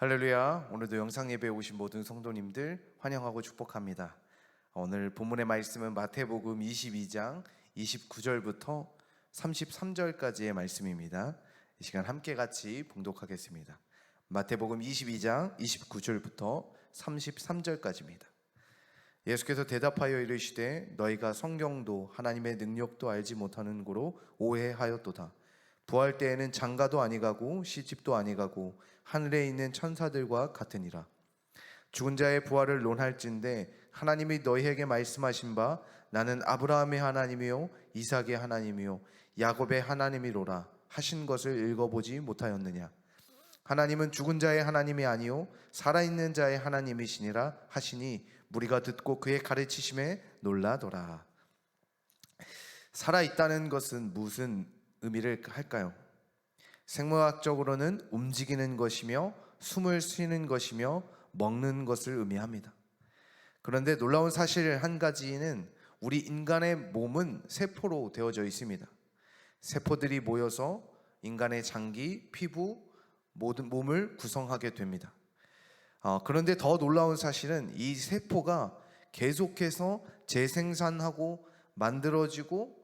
할렐루야. 오늘도 영상 예배에 오신 모든 성도님들 환영하고 축복합니다. 오늘 본문의 말씀은 마태복음 22장 29절부터 33절까지의 말씀입니다. 이 시간 함께 같이 봉독하겠습니다. 마태복음 22장 29절부터 33절까지입니다. 예수께서 대답하여 이르시되 너희가 성경도 하나님의 능력도 알지 못하는 고로 오해하였도다. 부활 때에는 장가도 아니가고 시집도 아니가고 하늘에 있는 천사들과 같으니라. 죽은 자의 부활을 논할진대 하나님이 너희에게 말씀하신 바 나는 아브라함의 하나님이요 이삭의 하나님이요 야곱의 하나님이로라 하신 것을 읽어보지 못하였느냐. 하나님은 죽은 자의 하나님이 아니요 살아있는 자의 하나님이시니라 하시니 무리가 듣고 그의 가르치심에 놀라더라. 살아있다는 것은 무슨 의미를 할까요? 생물학적으로는 움직이는 것이며 숨을 쉬는 것이며 먹는 것을 의미합니다. 그런데 놀라운 사실 한 가지는 우리 인간의 몸은 세포로 되어져 있습니다. 세포들이 모여서 인간의 장기, 피부, 모든 몸을 구성하게 됩니다. 그런데 더 놀라운 사실은 이 세포가 계속해서 재생산하고 만들어지고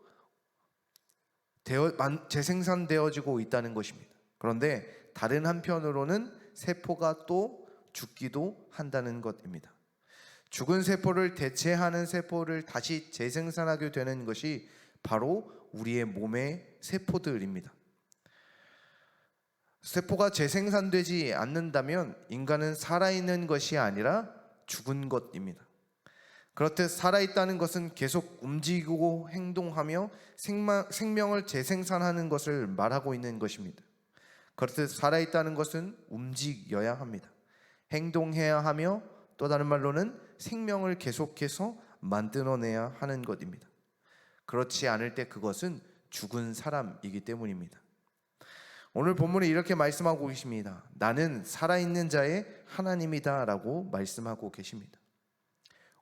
재생산되어지고 있다는 것입니다. 그런데 다른 한편으로는 세포가 또 죽기도 한다는 것입니다. 죽은 세포를 대체하는 세포를 다시 재생산하게 되는 것이 바로 우리의 몸의 세포들입니다. 세포가 재생산되지 않는다면 인간은 살아있는 것이 아니라 죽은 것입니다. 그렇듯 살아있다는 것은 계속 움직이고 행동하며 생명을 재생산하는 것을 말하고 있는 것입니다. 그렇듯 살아있다는 것은 움직여야 합니다. 행동해야 하며 또 다른 말로는 생명을 계속해서 만들어내야 하는 것입니다. 그렇지 않을 때 그것은 죽은 사람이기 때문입니다. 오늘 본문에 이렇게 말씀하고 계십니다. 나는 살아있는 자의 하나님이다 라고 말씀하고 계십니다.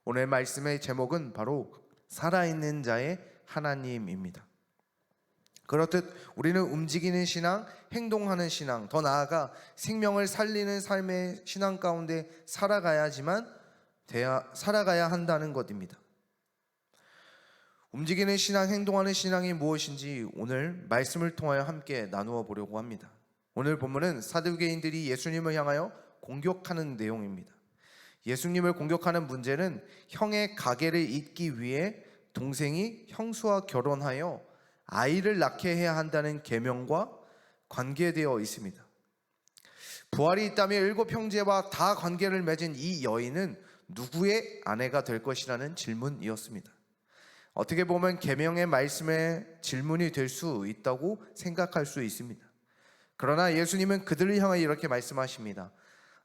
오늘 말씀의 제목은 바로 살아있는 자의 하나님입니다. 그렇듯 우리는 움직이는 신앙, 행동하는 신앙, 더 나아가 생명을 살리는 삶의 신앙 가운데 살아가야 한다는 것입니다. 움직이는 신앙, 행동하는 신앙이 무엇인지 오늘 말씀을 통하여 함께 나누어 보려고 합니다. 오늘 본문은 사두개인들이 예수님을 향하여 공격하는 내용입니다. 예수님을 공격하는 문제는 형의 가계를 잇기 위해 동생이 형수와 결혼하여 아이를 낳게 해야 한다는 계명과 관계되어 있습니다. 부활이 있다면 7 형제와 다 관계를 맺은 이 여인은 누구의 아내가 될 것이라는 질문이었습니다. 어떻게 보면 계명의 말씀에 질문이 될 수 있다고 생각할 수 있습니다. 그러나 예수님은 그들을 향하여 이렇게 말씀하십니다.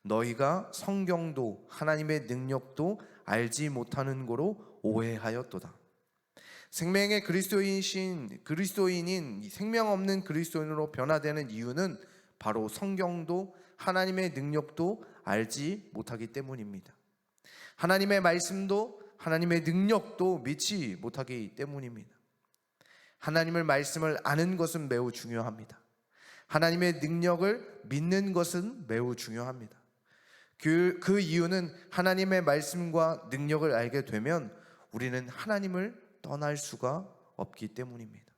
너희가 성경도 하나님의 능력도 알지 못하는 고로 오해하였도다. 생명의 그리스도인인 생명 없는 그리스도인으로 변화되는 이유는 바로 성경도 하나님의 능력도 알지 못하기 때문입니다. 하나님의 말씀도 하나님의 능력도 믿지 못하기 때문입니다. 하나님의 말씀을 아는 것은 매우 중요합니다. 하나님의 능력을 믿는 것은 매우 중요합니다. 그 이유는 하나님의 말씀과 능력을 알게 되면 우리는 하나님을 떠날 수가 없기 때문입니다.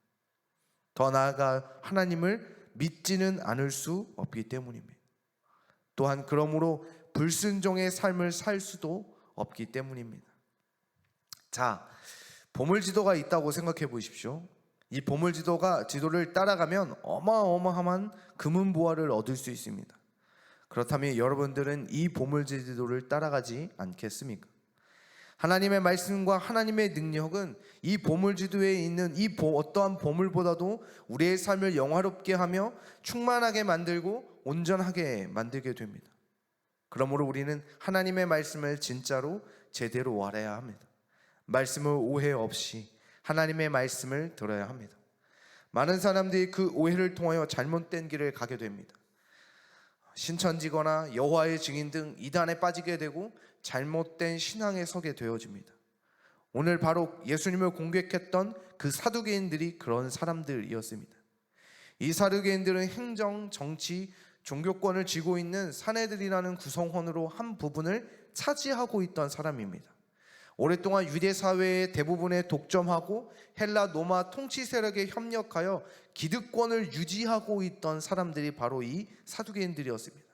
더 나아가 하나님을 믿지는 않을 수 없기 때문입니다. 또한 그러므로 불순종의 삶을 살 수도 없기 때문입니다. 자, 보물지도가 있다고 생각해 보십시오. 이 보물지도를 따라가면 어마어마한 금은보화를 얻을 수 있습니다. 그렇다면 여러분들은 이 보물지도를 따라가지 않겠습니까? 하나님의 말씀과 하나님의 능력은 이 보물지도에 있는 어떠한 보물보다도 우리의 삶을 영화롭게 하며 충만하게 만들고 온전하게 만들게 됩니다. 그러므로 우리는 하나님의 말씀을 진짜로 제대로 알아야 합니다. 말씀을 오해 없이 하나님의 말씀을 들어야 합니다. 많은 사람들이 그 오해를 통하여 잘못된 길을 가게 됩니다. 신천지거나 여호와의 증인 등 이단에 빠지게 되고 잘못된 신앙에 서게 되어집니다. 오늘 바로 예수님을 공격했던 그 사두개인들이 그런 사람들이었습니다. 이 사두개인들은 행정, 정치, 종교권을 쥐고 있는 사내들이라는 구성원으로 한 부분을 차지하고 있던 사람입니다. 오랫동안 유대 사회의 대부분에 독점하고 헬라 로마 통치 세력에 협력하여 기득권을 유지하고 있던 사람들이 바로 이 사두개인들이었습니다.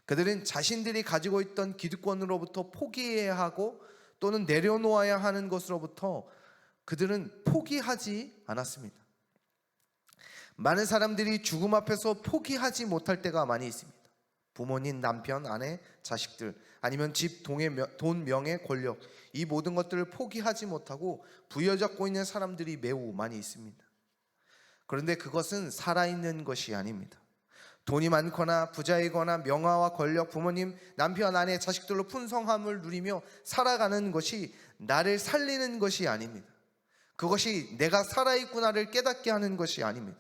그들은 자신들이 가지고 있던 기득권으로부터 포기해야 하고 또는 내려놓아야 하는 것으로부터 그들은 포기하지 않았습니다. 많은 사람들이 죽음 앞에서 포기하지 못할 때가 많이 있습니다. 부모님, 남편, 아내, 자식들, 아니면 집, 돈, 명예, 권력, 이 모든 것들을 포기하지 못하고 부여잡고 있는 사람들이 매우 많이 있습니다. 그런데 그것은 살아있는 것이 아닙니다. 돈이 많거나 부자이거나 명화와 권력, 부모님, 남편, 아내, 자식들로 풍성함을 누리며 살아가는 것이 나를 살리는 것이 아닙니다. 그것이 내가 살아있구나를 깨닫게 하는 것이 아닙니다.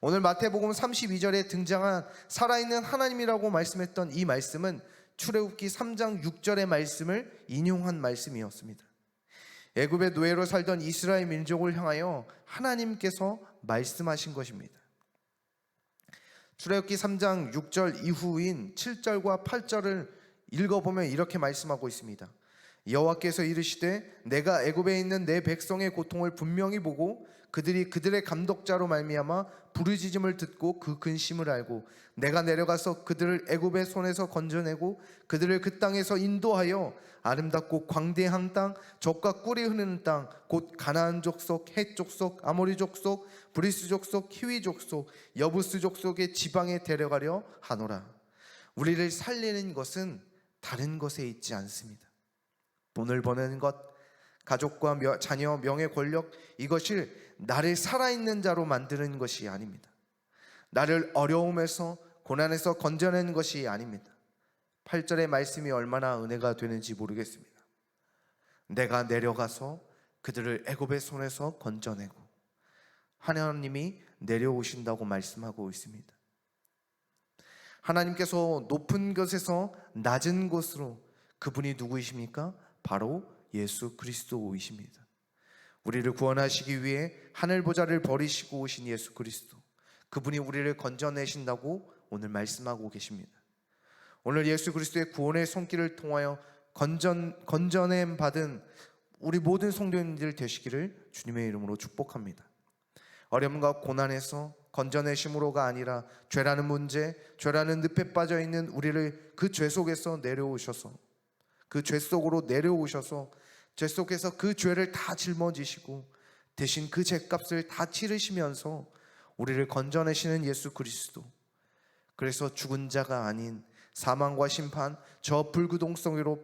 오늘 마태복음 32절에 등장한 살아있는 하나님이라고 말씀했던 이 말씀은 출애굽기 3장 6절의 말씀을 인용한 말씀이었습니다. 애굽의 노예로 살던 이스라엘 민족을 향하여 하나님께서 말씀하신 것입니다. 출애굽기 3장 6절 이후인 7절과 8절을 읽어보면 이렇게 말씀하고 있습니다. 여호와께서 이르시되 내가 애굽에 있는 내 백성의 고통을 분명히 보고 그들이 그들의 감독자로 말미암아 부르짖음을 듣고 그 근심을 알고 내가 내려가서 그들을 애굽의 손에서 건져내고 그들을 그 땅에서 인도하여 아름답고 광대한 땅, 젖과 꿀이 흐르는 땅, 곧 가나안 족속, 헷 족속, 아모리 족속, 브리스 족속, 히위 족속, 여부스 족속의 지방에 데려가려 하노라. 우리를 살리는 것은 다른 것에 있지 않습니다. 돈을 버는 것, 가족과 자녀, 명예, 권력, 이것을 나를 살아있는 자로 만드는 것이 아닙니다. 나를 어려움에서 고난에서 건져내는 것이 아닙니다. 8절의 말씀이 얼마나 은혜가 되는지 모르겠습니다. 내가 내려가서 그들을 애굽의 손에서 건져내고 하나님이 내려오신다고 말씀하고 있습니다. 하나님께서 높은 곳에서 낮은 곳으로, 그분이 누구이십니까? 바로 예수 그리스도이십니다. 우리를 구원하시기 위해 하늘 보좌를 버리시고 오신 예수 그리스도, 그분이 우리를 건져내신다고 오늘 말씀하고 계십니다. 오늘 예수 그리스도의 구원의 손길을 통하여 건져냄 받은 우리 모든 성도님들 되시기를 주님의 이름으로 축복합니다. 어려움과 고난에서 건져내심으로가 아니라 죄라는 문제, 죄라는 늪에 빠져있는 우리를 그 죄 속에서 내려오셔서, 그 죄 속으로 내려오셔서 죄 속에서 그 죄를 다 짊어지시고 대신 그 죄값을 다 치르시면서 우리를 건져내시는 예수 그리스도, 그래서 죽은 자가 아닌 사망과 심판, 저 불구동성으로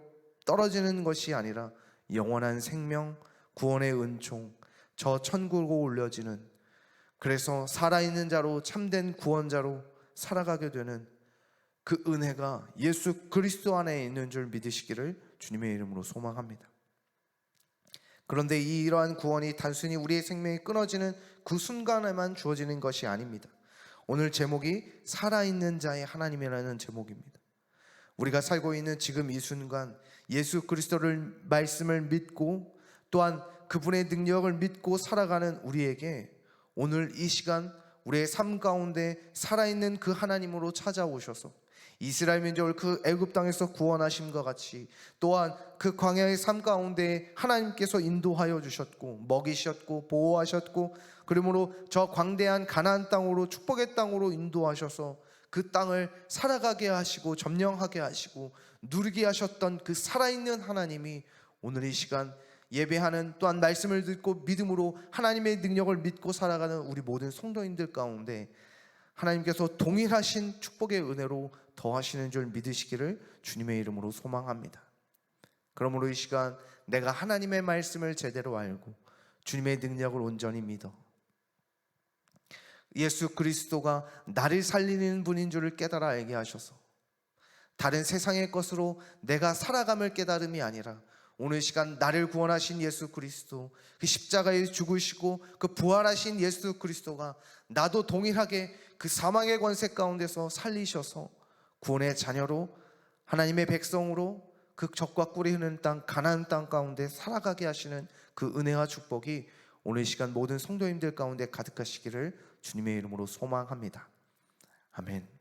떨어지는 것이 아니라 영원한 생명, 구원의 은총, 저 천국으로 올려지는, 그래서 살아있는 자로 참된 구원자로 살아가게 되는 그 은혜가 예수 그리스도 안에 있는 줄 믿으시기를 주님의 이름으로 소망합니다. 그런데 이러한 구원이 단순히 우리의 생명이 끊어지는 그 순간에만 주어지는 것이 아닙니다. 오늘 제목이 살아있는 자의 하나님이라는 제목입니다. 우리가 살고 있는 지금 이 순간 예수 그리스도를 말씀을 믿고 또한 그분의 능력을 믿고 살아가는 우리에게 오늘 이 시간 우리의 삶 가운데 살아있는 그 하나님으로 찾아오셔서 이스라엘 민족을 그 애굽 땅에서 구원하심과 같이 또한 그 광야의 삶 가운데 하나님께서 인도하여 주셨고 먹이셨고 보호하셨고 그러므로 저 광대한 가나안 땅으로, 축복의 땅으로 인도하셔서 그 땅을 살아가게 하시고 점령하게 하시고 누리게 하셨던 그 살아있는 하나님이 오늘 이 시간 예배하는, 또한 말씀을 듣고 믿음으로 하나님의 능력을 믿고 살아가는 우리 모든 성도님들 가운데 하나님께서 동일하신 축복의 은혜로 더하시는 줄 믿으시기를 주님의 이름으로 소망합니다. 그러므로 이 시간 내가 하나님의 말씀을 제대로 알고 주님의 능력을 온전히 믿어 예수 그리스도가 나를 살리는 분인 줄을 깨달아 알게 하셔서 다른 세상의 것으로 내가 살아감을 깨달음이 아니라 오늘 시간 나를 구원하신 예수 그리스도, 그 십자가에 죽으시고 그 부활하신 예수 그리스도가 나도 동일하게 그 사망의 권세 가운데서 살리셔서 구원의 자녀로, 하나님의 백성으로 그 젖과 꿀이 흐르는 땅 가나안 땅 가운데 살아가게 하시는 그 은혜와 축복이 오늘 시간 모든 성도님들 가운데 가득하시기를 주님의 이름으로 소망합니다. 아멘.